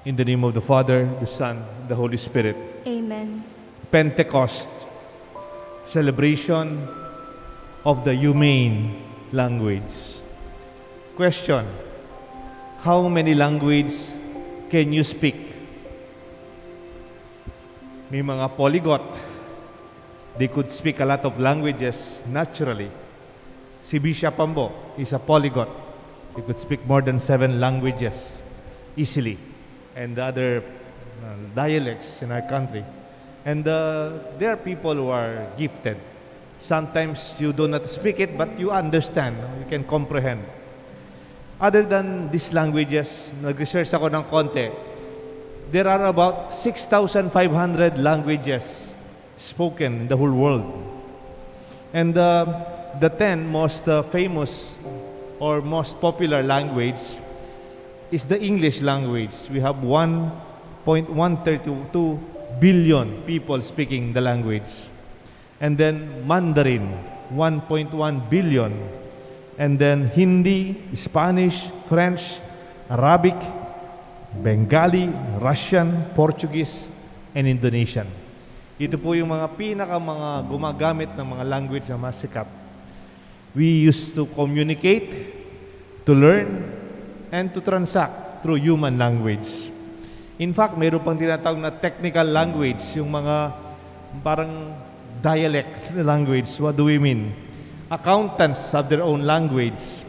In the name of the Father, the Son, the Holy Spirit. Amen. Pentecost, celebration of the humane language. Question: how many languages can you speak? May mga polyglot. They could speak a lot of languages naturally. Si Bishop Ambo is a polyglot. He could speak more than 7 languages easily. And the other dialects in our country. And there are people who are gifted. Sometimes you do not speak it, but you understand, you can comprehend. Other than these languages, nag-research ako ng konti, there are about 6,500 languages spoken in the whole world. And the 10 most famous or most popular language is the English language. We have 1.132 billion people speaking the language. And then Mandarin, 1.1 billion. And then Hindi, Spanish, French, Arabic, Bengali, Russian, Portuguese, and Indonesian. Ito po yung mga mga gumagamit ng mga language na masikat. We used to communicate, to learn, and to transact through human language. In fact, mayroon pang tinatawag na technical language, yung mga parang dialect language. What do we mean? Accountants have their own language.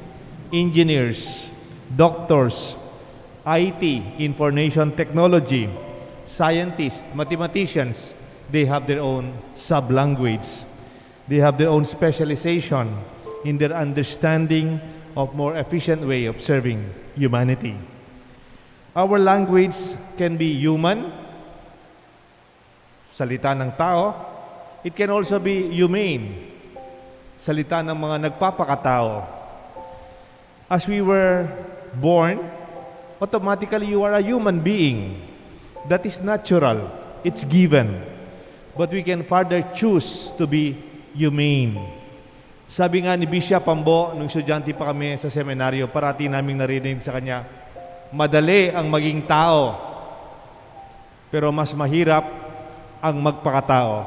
Engineers, doctors, IT, information technology, scientists, mathematicians, they have their own sub-language. They have their own specialization in their understanding of more efficient way of serving humanity. Our language can be human, salita ng tao. It can also be humane, salita ng mga nagpapakatao. As we were born, automatically you are a human being. That is natural. It's given. But we can further choose to be humane. Sabi nga ni Bishop Ambo, nung estudyante pa kami sa seminaryo, parati naming narinig sa kanya, madali ang maging tao, pero mas mahirap ang magpakatao.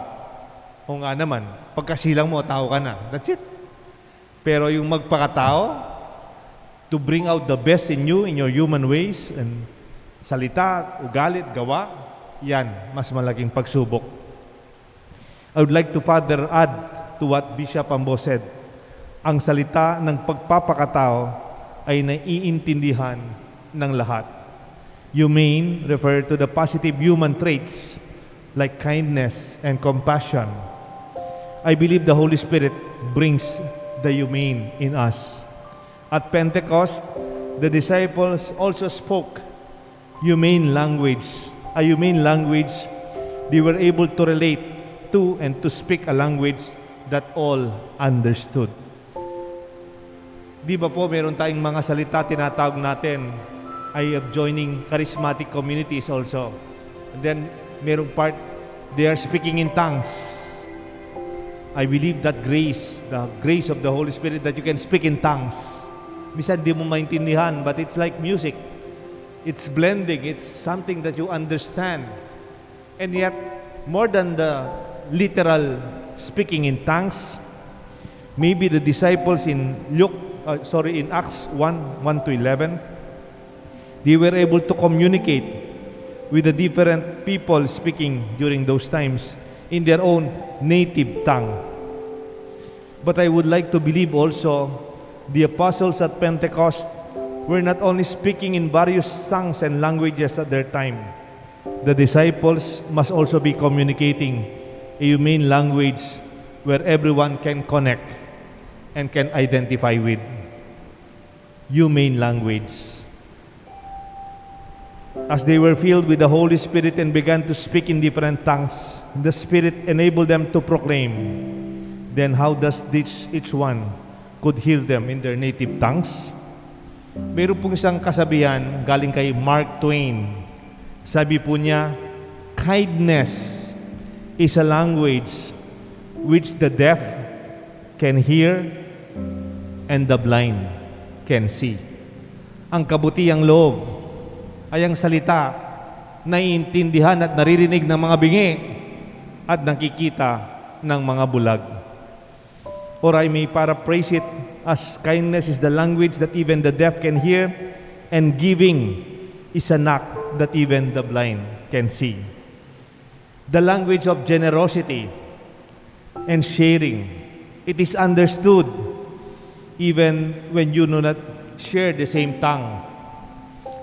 O nga naman, pagkasilang mo, tao ka na. That's it. Pero yung magpakatao, to bring out the best in you, in your human ways, and salita, ugalit, gawa, yan, mas malaking pagsubok. I would like to further add to what Bishop Ambo said. Ang salita ng pagpapakatao ay naiintindihan ng lahat. Humane refer to the positive human traits like kindness and compassion. I believe the Holy Spirit brings the humane in us. At Pentecost, the disciples also spoke humane language. A humane language, they were able to relate to and to speak a language that all understood. Di ba po meron tayong mga salita tinatawag natin, I am joining charismatic communities also. And then merong part, they are speaking in tongues. I believe that grace, the grace of the Holy Spirit, that you can speak in tongues. Minsan di mo maintindihan, but it's like music. It's blending, it's something that you understand. And yet, more than the literal speaking in tongues, maybe the disciples in in Acts 1:1-11, they were able to communicate with the different people speaking during those times in their own native tongue. But I would like to believe also the apostles at Pentecost were not only speaking in various tongues and languages at their time. The disciples must also be communicating a humane language where everyone can connect and can identify with. Humane language. As they were filled with the Holy Spirit and began to speak in different tongues, the Spirit enabled them to proclaim. Then how does each one could hear them in their native tongues? Meron pong isang kasabihan galing kay Mark Twain. Sabi po niya, kindness is a language which the deaf can hear and the blind can see. Ang kabutiang loob ay ang salita naiintindihan at naririnig ng mga bingi at nakikita ng mga bulag. Or I may paraphrase it as kindness is the language that even the deaf can hear, and giving is a knock that even the blind can see. The language of generosity and sharing, it is understood even when you do not share the same tongue.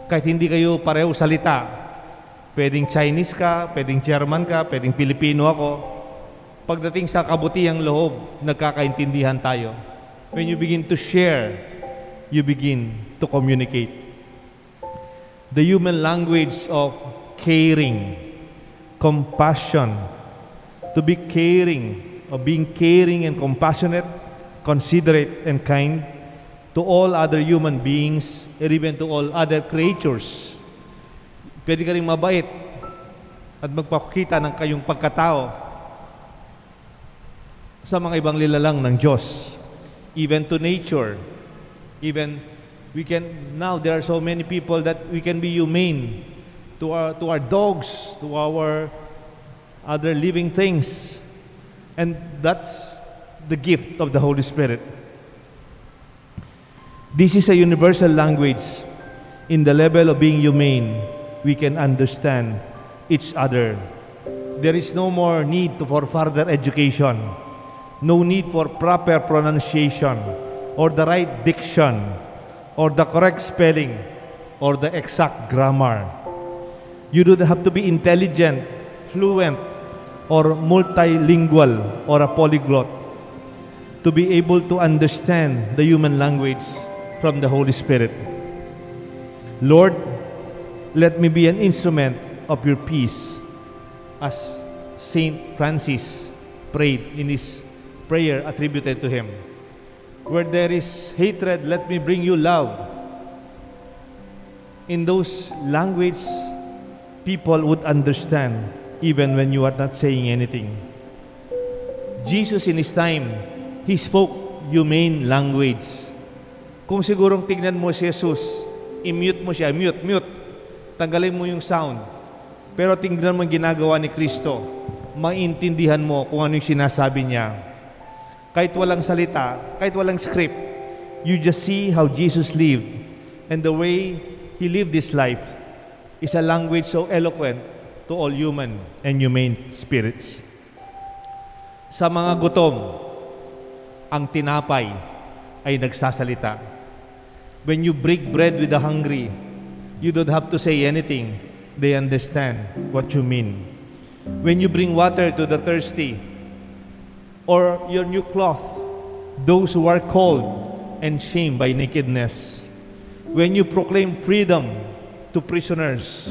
Kahit hindi kayo pareho salita, pwedeng Chinese ka, pwedeng German ka, pwedeng Pilipino ako, pagdating sa kabutihang loob, nagkakaintindihan tayo. When you begin to share, you begin to communicate. The human language of caring, compassion, to be caring, of being caring and compassionate, considerate and kind to all other human beings and even to all other creatures. Pwede ka rin mabait at magpakita ng kayong pagkatao sa mga ibang nilalang ng Diyos, even to nature. Even now there are so many people that we can be humane to our dogs, to our other living things. And that's the gift of the Holy Spirit. This is a universal language. In the level of being humane, we can understand each other. There is no more need for further education, no need for proper pronunciation, or the right diction, or the correct spelling, or the exact grammar. You don't have to be intelligent, fluent, or multilingual, or a polyglot to be able to understand the human language from the Holy Spirit. Lord, let me be an instrument of your peace, as Saint Francis prayed in his prayer attributed to him. Where there is hatred, let me bring you love. In those language, people would understand even when you are not saying anything. Jesus in his time, he spoke humane language. Kung sigurong tignan mo si Jesus, i-mute mo siya, mute, tanggalin mo yung sound. Pero tingnan mo yung ginagawa ni Kristo, maintindihan mo kung ano yung sinasabi niya. Kahit walang salita, kahit walang script, you just see how Jesus lived. And the way he lived this life is a language so eloquent to all human and humane spirits. Sa mga gutom, ang tinapay ay nagsasalita. When you break bread with the hungry, you don't have to say anything. They understand what you mean. When you bring water to the thirsty, or your new cloth, those who are cold and shamed by nakedness. When you proclaim freedom to prisoners.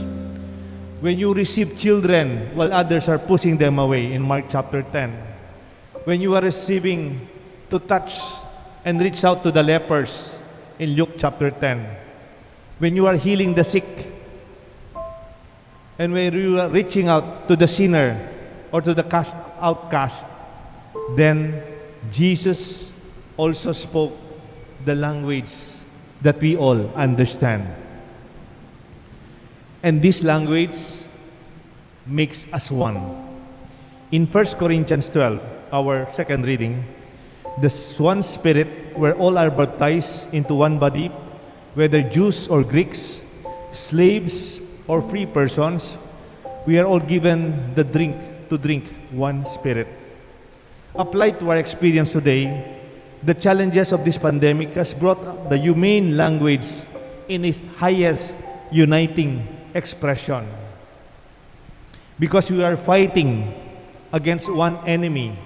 When you receive children while others are pushing them away in Mark chapter 10. When you are receiving to touch and reach out to the lepers in Luke chapter 10. When you are healing the sick, and when you are reaching out to the sinner or to the outcast, then Jesus also spoke the language that we all understand. And this language makes us one. In 1 Corinthians 12, our second reading, the one Spirit, where all are baptized into one body, whether Jews or Greeks, slaves or free persons, we are all given to drink one Spirit. Applied to our experience today, the challenges of this pandemic has brought the humane language in its highest uniting expression. Because we are fighting against one enemy,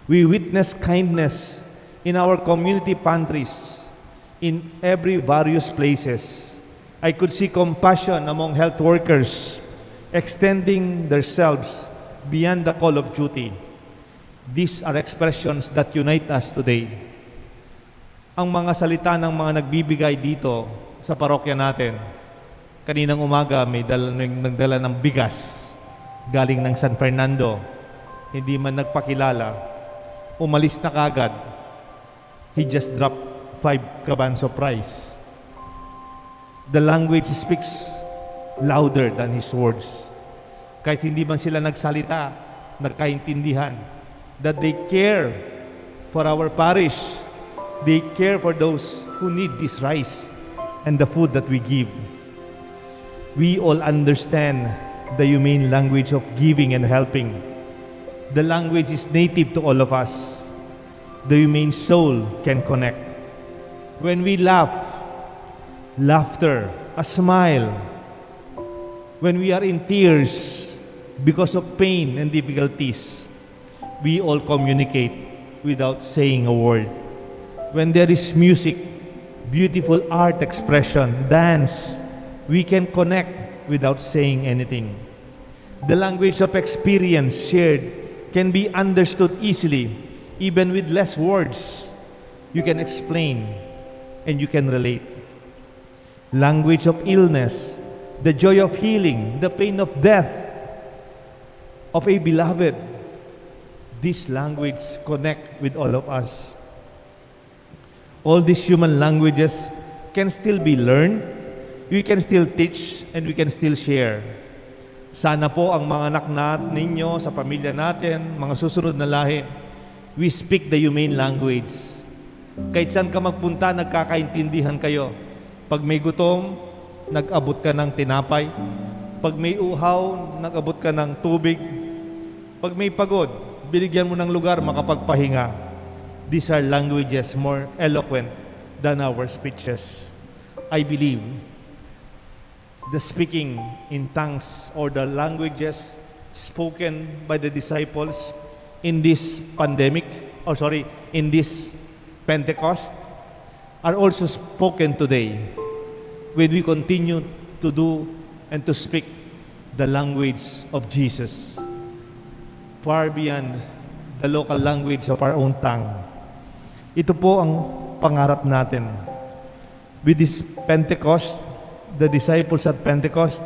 we witness kindness in our community pantries, in every various places. I could see compassion among health workers extending themselves beyond the call of duty. These are expressions that unite us today. Ang mga salita ng mga nagbibigay dito sa parokya natin, kaninang umaga may nagdala ng bigas galing ng San Fernando, hindi man nagpakilala, umalis na kagad. He just dropped 5 cabans of rice. The language speaks louder than His words. Kahit hindi man sila nagsalita, nagkaintindihan, that they care for our parish, they care for those who need this rice and the food that we give. We all understand the humane language of giving and helping. The language is native to all of us. The humane soul can connect. When we laugh, laughter, a smile. When we are in tears because of pain and difficulties, we all communicate without saying a word. When there is music, beautiful art expression, dance, we can connect without saying anything. The language of experience shared can be understood easily, even with less words. You can explain and you can relate. Language of illness, the joy of healing, the pain of death of a beloved. This language connect with all of us. All these human languages can still be learned, we can still teach, and we can still share. Sana po ang mga anak ninyo sa pamilya natin, mga susunod na lahi, we speak the humane language. Kahit saan ka magpunta, nagkakaintindihan kayo. Pag may gutom, nag-abot ka ng tinapay. Pag may uhaw, nag-abot ka ng tubig. Pag may pagod, binigyan mo ng lugar makapagpahinga. These are languages more eloquent than our speeches. I believe the speaking in tongues or the languages spoken by the disciples in this in this Pentecost are also spoken today when we continue to do and to speak the language of Jesus far beyond the local language of our own tongue. Ito po ang pangarap natin. With this Pentecost, the disciples at Pentecost,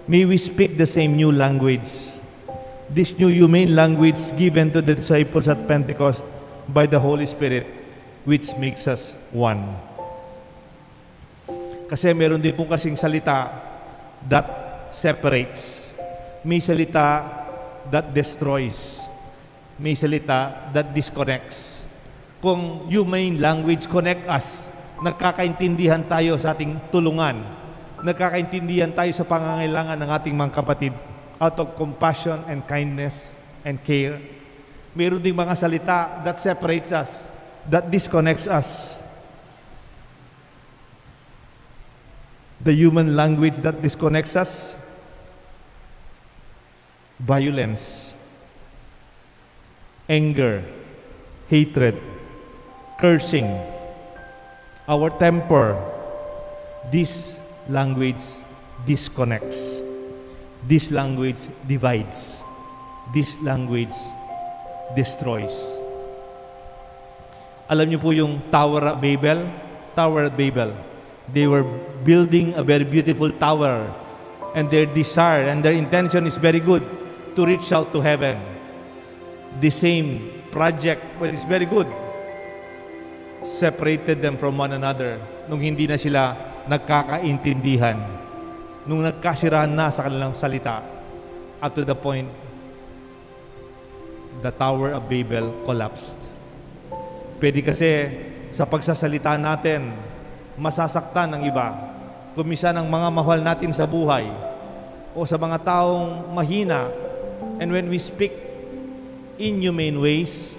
may we speak the same new language. This new humane language given to the disciples at Pentecost by the Holy Spirit, which makes us one. Kasi meron din po kasing salita that separates. May salita that destroys. May salita that disconnects. Kung humane language connect us, nagkakaintindihan tayo sa ating tulungan. Nagkakaintindihan tayo sa pangangailangan ng ating mga kapatid out of compassion and kindness and care. Meron ding mga salita that separates us, that disconnects us. The human language that disconnects us, violence, anger, hatred, cursing, our temper. This language disconnects. This language divides. This language destroys. Alam niyo po yung Tower at Babel? Tower at Babel. They were building a very beautiful tower, and their desire and their intention is very good to reach out to heaven. The same project, but it's very good, separated them from one another nung hindi na sila nagkakaintindihan, nung nagkasirahan na sa kanilang salita, up to the point the Tower of Babel collapsed. Pwede kasi sa pagsasalita natin, masasaktan ng iba. Kumisa ng mga mahal natin sa buhay o sa mga taong mahina. And when we speak inhumane ways,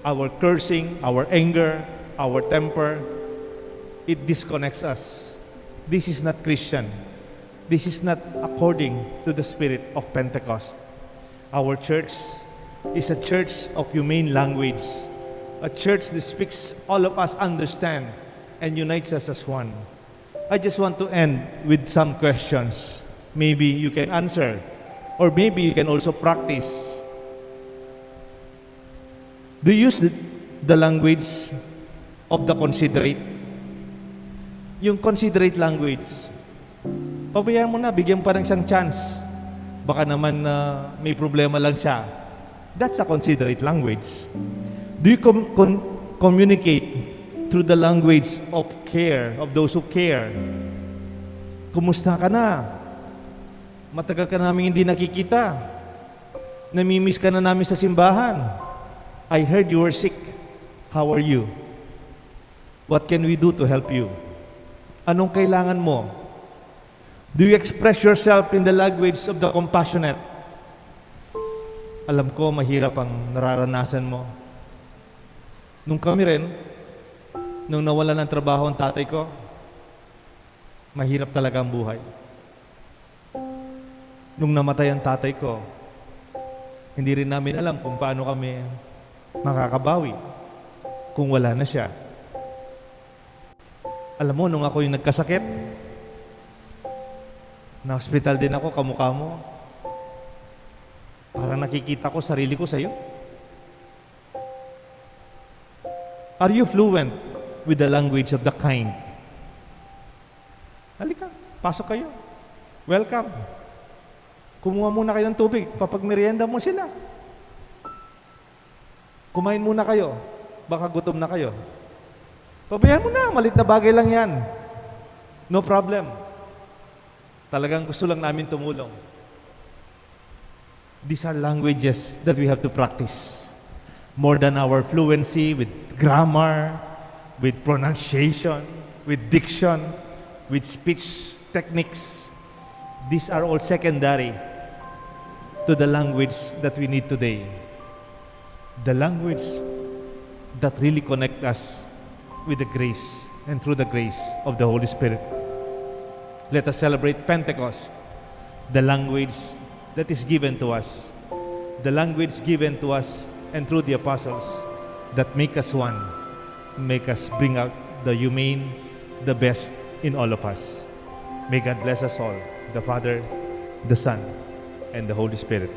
our cursing, our anger, our temper, it disconnects us. This is not Christian. This is not according to the spirit of Pentecost. Our church is a church of humane language, a church that speaks all of us understand and unites us as one. I just want to end with some questions. Maybe you can answer, or maybe you can also practice. Do you use the language of the considerate? Yung considerate language, pabayaan mo na, bigyan pa ng isang chance. Baka naman may problema lang siya. That's a considerate language. Do you communicate through the language of care, of those who care? Kumusta ka na? Matagal ka namin hindi nakikita. Namimiss ka na namin sa simbahan. I heard you were sick. How are you? What can we do to help you? Anong kailangan mo? Do you express yourself in the language of the compassionate? Alam ko, mahirap ang nararanasan mo. Nung kami rin, nung nawala ng trabaho ang tatay ko, mahirap talaga ang buhay. Nung namatay ang tatay ko, hindi rin namin alam kung paano kami makakabawi kung wala na siya. Alam mo, nung ako yung nagkasakit, na-hospital din ako, kamukha mo. Parang nakikita ko sarili ko sa'yo. Are you fluent with the language of the kind? Halika, pasok kayo. Welcome. Kumuha muna kayo ng tubig. Papagmerienda mo sila. Kumain muna kayo. Baka gutom na kayo. Pabayaan mo na, malit na bagay lang yan. No problem. Talagang gusto lang namin tumulong. These are languages that we have to practice. More than our fluency with grammar, with pronunciation, with diction, with speech techniques. These are all secondary to the language that we need today. The language that really connect us with the grace and through the grace of the Holy Spirit. Let us celebrate Pentecost, the language that is given to us, the language given to us and through the apostles that make us one, make us bring out the humane, the best in all of us. May God bless us all, the Father, the Son, and the Holy Spirit.